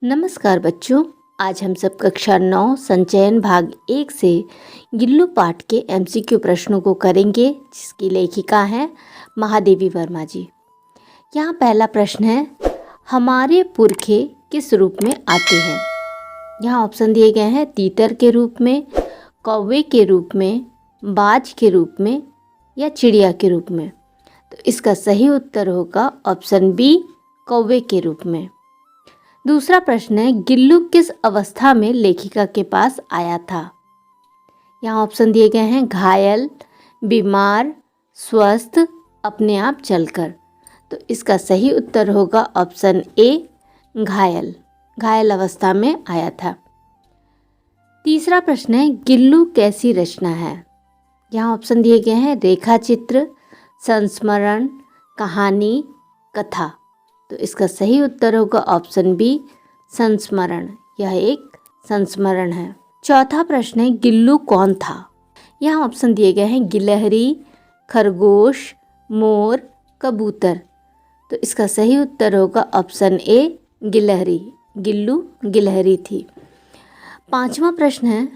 नमस्कार बच्चों, आज हम सब कक्षा 9 संचयन भाग 1 से गिल्लू पाठ के एमसीक्यू प्रश्नों को करेंगे, जिसकी लेखिका है महादेवी वर्मा जी। यहाँ पहला प्रश्न है, हमारे पुरखे किस रूप में आते हैं। यहाँ ऑप्शन दिए गए हैं, तीतर के रूप में, कौवे के रूप में, बाज के रूप में या चिड़िया के रूप में। तो इसका सही उत्तर होगा ऑप्शन बी, कौवे के रूप में। दूसरा प्रश्न है, गिल्लू किस अवस्था में लेखिका के पास आया था। यहाँ ऑप्शन दिए गए हैं, घायल, बीमार, स्वस्थ, अपने आप चलकर। तो इसका सही उत्तर होगा ऑप्शन ए, घायल। घायल अवस्था में आया था। तीसरा प्रश्न है, गिल्लू कैसी रचना है। यहाँ ऑप्शन दिए गए हैं, रेखा चित्र, संस्मरण, कहानी, कथा। तो इसका सही उत्तर होगा ऑप्शन बी, संस्मरण। यह एक संस्मरण है। चौथा प्रश्न है, गिल्लू कौन था। यहाँ ऑप्शन दिए गए हैं, गिलहरी, खरगोश, मोर, कबूतर। तो इसका सही उत्तर होगा ऑप्शन ए, गिलहरी। गिल्लू गिलहरी थी। पांचवा प्रश्न है,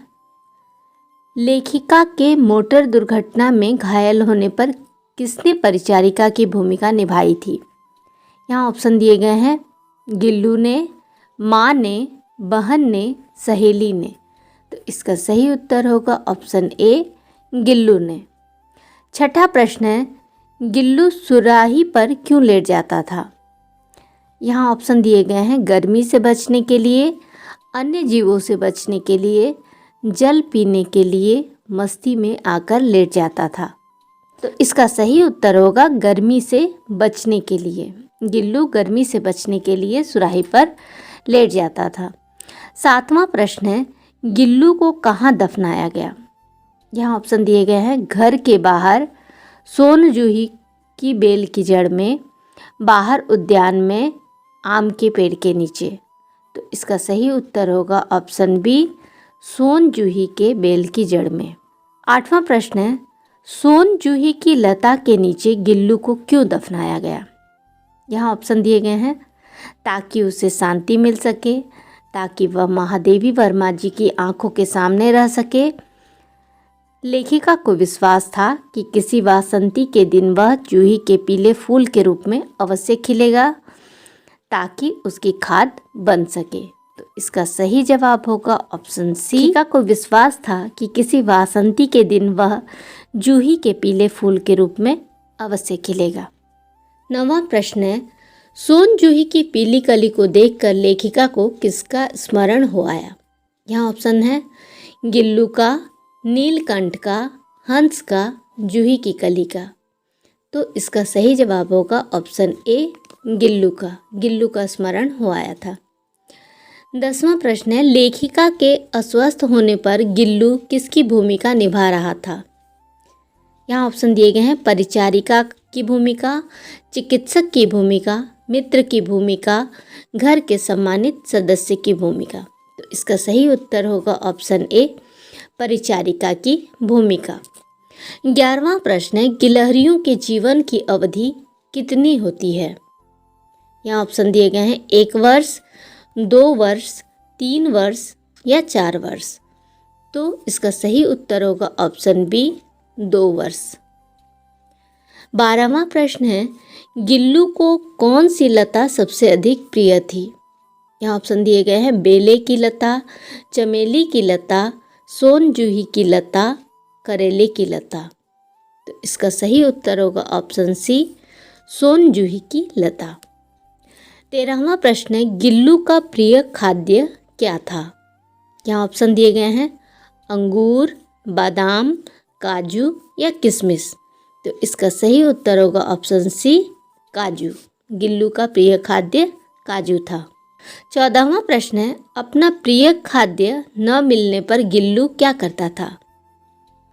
लेखिका के मोटर दुर्घटना में घायल होने पर किसने परिचारिका की भूमिका निभाई थी। यहाँ ऑप्शन दिए गए हैं, गिल्लू ने, माँ ने, बहन ने, सहेली ने। तो इसका सही उत्तर होगा ऑप्शन ए, गिल्लू ने। छठा प्रश्न है, गिल्लू सुराही पर क्यों लेट जाता था। यहाँ ऑप्शन दिए गए हैं, गर्मी से बचने के लिए, अन्य जीवों से बचने के लिए, जल पीने के लिए, मस्ती में आकर लेट जाता था। तो इसका सही उत्तर होगा गर्मी से बचने के लिए। गिल्लू गर्मी से बचने के लिए सुराही पर लेट जाता था। सातवां प्रश्न है, गिल्लू को कहाँ दफनाया गया। यहाँ ऑप्शन दिए गए हैं, घर के बाहर, सोन जूही की बेल की जड़ में, बाहर उद्यान में, आम के पेड़ के नीचे। तो इसका सही उत्तर होगा ऑप्शन बी, सोन जूही के बेल की जड़ में। आठवां प्रश्न है, सोन जूही की लता के नीचे गिल्लू को क्यों दफनाया गया। यहाँ ऑप्शन दिए गए हैं, ताकि उसे शांति मिल सके, ताकि वह महादेवी वर्मा जी की आंखों के सामने रह सके। लेखिका को विश्वास था कि किसी वासंती के दिन वह जूही के पीले फूल के रूप में अवश्य खिलेगा, ताकि उसकी खाद बन सके। तो इसका सही जवाब होगा ऑप्शन सी। लेखिका को विश्वास था कि किसी वासंती के दिन वह जूही के पीले फूल के रूप में अवश्य खिलेगा। नौवां प्रश्न है, सोन जूही की पीली कली को देखकर लेखिका को किसका स्मरण हो आया। यहाँ ऑप्शन है, गिल्लू का, नीलकंठ का, हंस का, जूही की कली का। तो इसका सही जवाब होगा ऑप्शन ए, गिल्लू का। गिल्लू का स्मरण हो आया था। 10वां प्रश्न है, लेखिका के अस्वस्थ होने पर गिल्लू किसकी भूमिका निभा रहा था। यहाँ ऑप्शन दिए गए हैं, परिचारिका की भूमिका, चिकित्सक की भूमिका, मित्र की भूमिका, घर के सम्मानित सदस्य की भूमिका। तो इसका सही उत्तर होगा ऑप्शन ए, परिचारिका की भूमिका। 11वां प्रश्न है, गिलहरियों के जीवन की अवधि कितनी होती है। यहाँ ऑप्शन दिए गए हैं, 1 वर्ष, 2 वर्ष, 3 वर्ष या 4 वर्ष। तो इसका सही उत्तर होगा ऑप्शन बी, 2 वर्ष। 12वां प्रश्न है, गिल्लू को कौन सी लता सबसे अधिक प्रिय थी। यहाँ ऑप्शन दिए गए हैं, बेले की लता, चमेली की लता, सोन जूही की लता, करेले की लता। तो इसका सही उत्तर होगा ऑप्शन सी, सोन जूही की लता। 13वां प्रश्न है, गिल्लू का प्रिय खाद्य क्या था। यहाँ ऑप्शन दिए गए हैं, अंगूर, बादाम, काजू या किशमिश। तो इसका सही उत्तर होगा ऑप्शन सी, काजू। गिल्लू का प्रिय खाद्य काजू था। 14वां प्रश्न है, अपना प्रिय खाद्य न मिलने पर गिल्लू क्या करता था।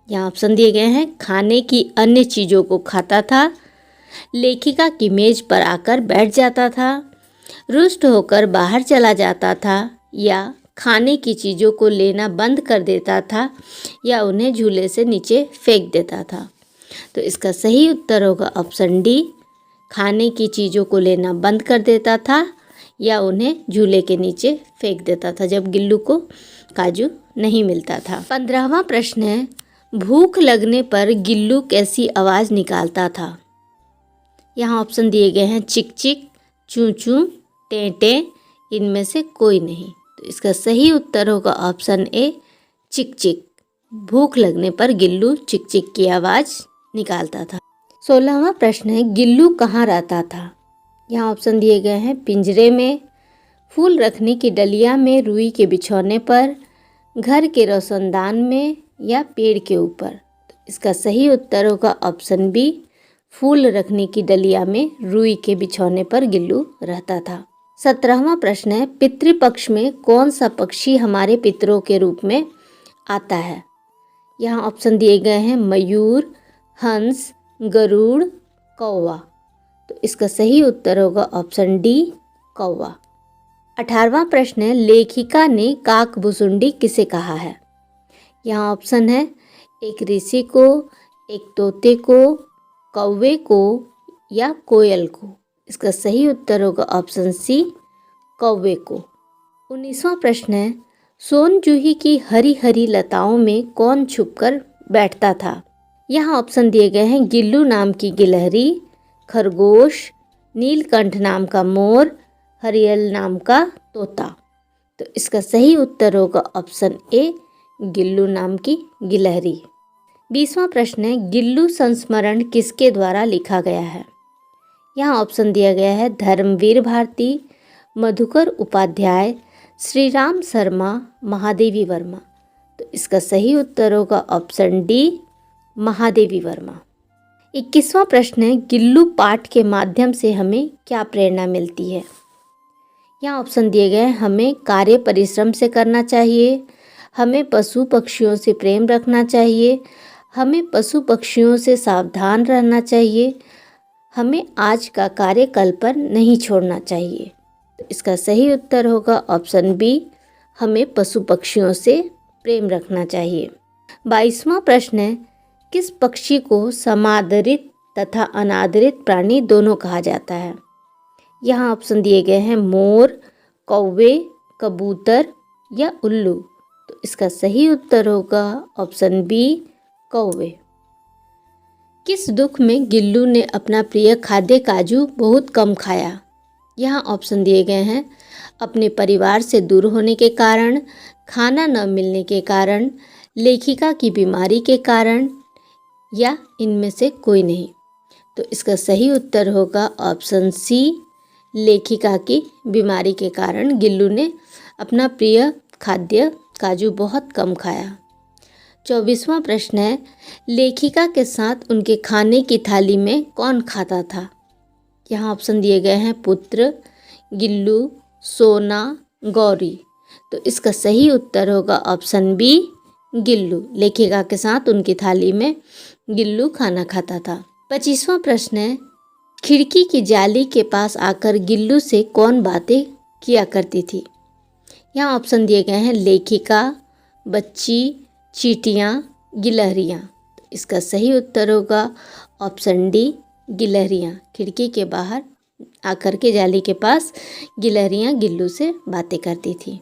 यहाँ ऑप्शन दिए गए हैं, खाने की अन्य चीज़ों को खाता था, लेखिका की मेज पर आकर बैठ जाता था, रुष्ट होकर बाहर चला जाता था, या खाने की चीज़ों को लेना बंद कर देता था, या उन्हें झूले से नीचे फेंक देता था। तो इसका सही उत्तर होगा ऑप्शन डी, खाने की चीज़ों को लेना बंद कर देता था या उन्हें झूले के नीचे फेंक देता था जब गिल्लू को काजू नहीं मिलता था। 15वां प्रश्न है, भूख लगने पर गिल्लू कैसी आवाज़ निकालता था? यहाँ ऑप्शन दिए गए हैं, चिक चिक, चूं चूं, टें टें, इनमें से कोई नहीं। तो इसका सही उत्तर होगा ऑप्शन ए, चिक चिक। भूख लगने पर गिल्लू चिक चिक की आवाज़ निकालता था। 16वां प्रश्न है, गिल्लू कहाँ रहता था? यहाँ ऑप्शन दिए गए हैं, पिंजरे में, फूल रखने की डलिया में, रुई के बिछौने पर, घर के रोशनदान में या पेड़ के ऊपर। तो इसका सही उत्तर होगा ऑप्शन बी, फूल रखने की डलिया में, रुई के बिछौने पर गिल्लू रहता था। 17वां प्रश्न है, पितृपक्ष में कौन सा पक्षी हमारे पितरों के रूप में आता है? यहाँ ऑप्शन दिए गए हैं, मयूर, हंस, गरुड़, कौवा। तो इसका सही उत्तर होगा ऑप्शन डी, कौवा। 18वां प्रश्न है, लेखिका ने काकभुसुंडी किसे कहा है? यहाँ ऑप्शन है, एक ऋषि को, एक तोते को, कौवे को या कोयल को। इसका सही उत्तर होगा ऑप्शन सी, कौवे को। 19वां प्रश्न है, सोन जूही की हरी हरी लताओं में कौन छुपकर बैठता था? यहाँ ऑप्शन दिए गए हैं, गिल्लू नाम की गिलहरी, खरगोश, नीलकंठ नाम का मोर, हरियल नाम का तोता। तो इसका सही उत्तर होगा ऑप्शन ए, गिल्लू नाम की गिलहरी। 20वां प्रश्न है, गिल्लू संस्मरण किसके द्वारा लिखा गया है? यहाँ ऑप्शन दिया गया है, धर्मवीर भारती, मधुकर उपाध्याय, श्री राम शर्मा, महादेवी वर्मा। तो इसका सही उत्तर होगा ऑप्शन डी, महादेवी वर्मा। 21वां प्रश्न है, गिल्लू पाठ के माध्यम से हमें क्या प्रेरणा मिलती है? यहाँ ऑप्शन दिए गए हैं, हमें कार्य परिश्रम से करना चाहिए, हमें पशु पक्षियों से प्रेम रखना चाहिए, हमें पशु पक्षियों से सावधान रहना चाहिए, हमें आज का कार्य कल पर नहीं छोड़ना चाहिए। तो इसका सही उत्तर होगा ऑप्शन बी, हमें पशु पक्षियों से प्रेम रखना चाहिए। 22वां प्रश्न है, किस पक्षी को समादरित तथा अनादरित प्राणी दोनों कहा जाता है? यहाँ ऑप्शन दिए गए हैं, मोर, कौवे, कबूतर या उल्लू। तो इसका सही उत्तर होगा ऑप्शन बी, कौवे। किस दुख में गिल्लू ने अपना प्रिय खाद्य काजू बहुत कम खाया? यहाँ ऑप्शन दिए गए हैं, अपने परिवार से दूर होने के कारण, खाना न मिलने के कारण, लेखिका की बीमारी के कारण या इनमें से कोई नहीं। तो इसका सही उत्तर होगा ऑप्शन सी, लेखिका की बीमारी के कारण गिल्लू ने अपना प्रिय खाद्य काजू बहुत कम खाया। 24वां प्रश्न है, लेखिका के साथ उनके खाने की थाली में कौन खाता था? यहाँ ऑप्शन दिए गए हैं, पुत्र, गिल्लू, सोना, गौरी। तो इसका सही उत्तर होगा ऑप्शन बी, गिल्लू। लेखिका के साथ उनकी थाली में गिल्लू खाना खाता था। 25वां प्रश्न है, खिड़की की जाली के पास आकर गिल्लू से कौन बातें किया करती थी? यहाँ ऑप्शन दिए गए हैं, लेखिका, बच्ची, चींटियाँ, गिलहरियाँ। इसका सही उत्तर होगा ऑप्शन डी, गिलहरियाँ। खिड़की के बाहर आकर के जाली के पास गिलहरियाँ गिल्लू से बातें करती थी।